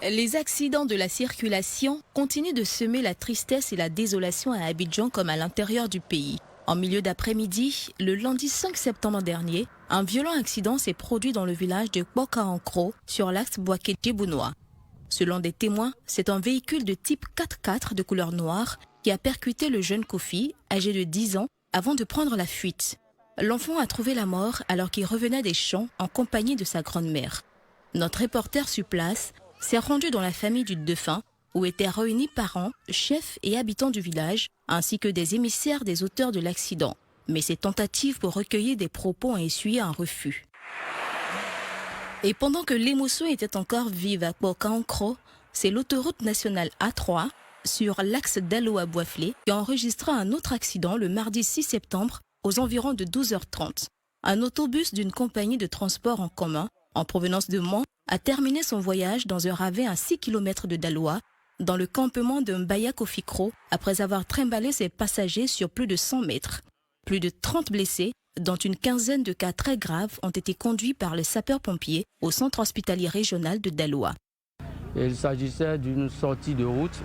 Les accidents de la circulation continuent de semer la tristesse et la désolation à Abidjan comme à l'intérieur du pays. En milieu d'après-midi, le lundi 5 septembre dernier, un violent accident s'est produit dans le village de Kpoka-Ankro sur l'axe Boaké-Djibounois. Selon des témoins, c'est un véhicule de type 4x4 de couleur noire qui a percuté le jeune Kofi, âgé de 10 ans, avant de prendre la fuite. L'enfant a trouvé la mort alors qu'il revenait des champs en compagnie de sa grand-mère. Notre reporter sur place s'est rendu dans la famille du défunt où étaient réunis parents, chefs et habitants du village, ainsi que des émissaires des auteurs de l'accident. Mais ces tentatives pour recueillir des propos ont essuyé un refus. Et pendant que l'émotion était encore vive à Kpoka-Ankro, c'est l'autoroute nationale A3, sur l'axe Daloa-Boiflé, qui a enregistré un autre accident le mardi 6 septembre aux environs de 12h30. Un autobus d'une compagnie de transport en commun, en provenance de Mans, a terminé son voyage dans un ravin à 6 km de Daloa, dans le campement de Mbaya-Kofikro, après avoir trimballé ses passagers sur plus de 100 mètres. Plus de 30 blessés, dont une quinzaine de cas très graves, ont été conduits par les sapeurs-pompiers au centre hospitalier régional de Daloa. Il s'agissait d'une sortie de route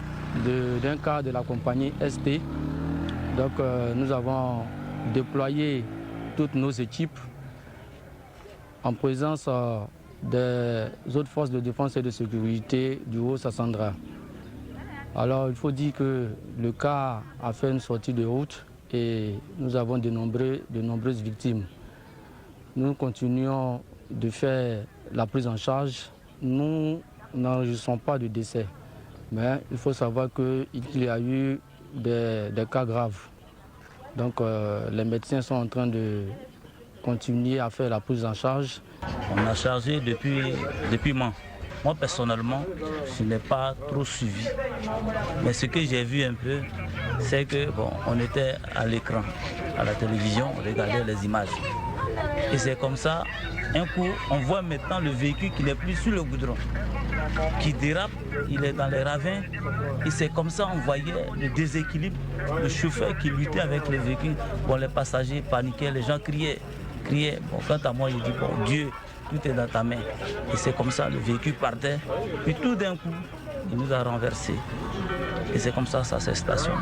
d'un car de la compagnie ST. Donc nous avons déployé toutes nos équipes en présence des autres forces de défense et de sécurité du Haut-Sassandra. Alors il faut dire que le car a fait une sortie de route et nous avons de nombreuses victimes. Nous continuons de faire la prise en charge. Nous n'enregistrons pas de décès, mais il faut savoir qu'il y a eu des cas graves. Donc les médecins sont en train de continuer à faire la prise en charge. On a chargé depuis Mans. Moi personnellement, je n'ai pas trop suivi. Mais ce que j'ai vu un peu, c'est que on était à l'écran, à la télévision, on regardait les images. Et c'est comme ça, un coup, on voit maintenant le véhicule qui n'est plus sur le goudron, qui dérape, il est dans les ravins. Et c'est comme ça, on voyait le déséquilibre, le chauffeur qui luttait avec le véhicule. Bon, les passagers paniquaient, les gens criaient. Bon, quant à moi, je dis, bon, Dieu, tout est dans ta main. Et c'est comme ça, le véhicule partait. Puis tout d'un coup, il nous a renversés. Et c'est comme ça, ça s'est stationné.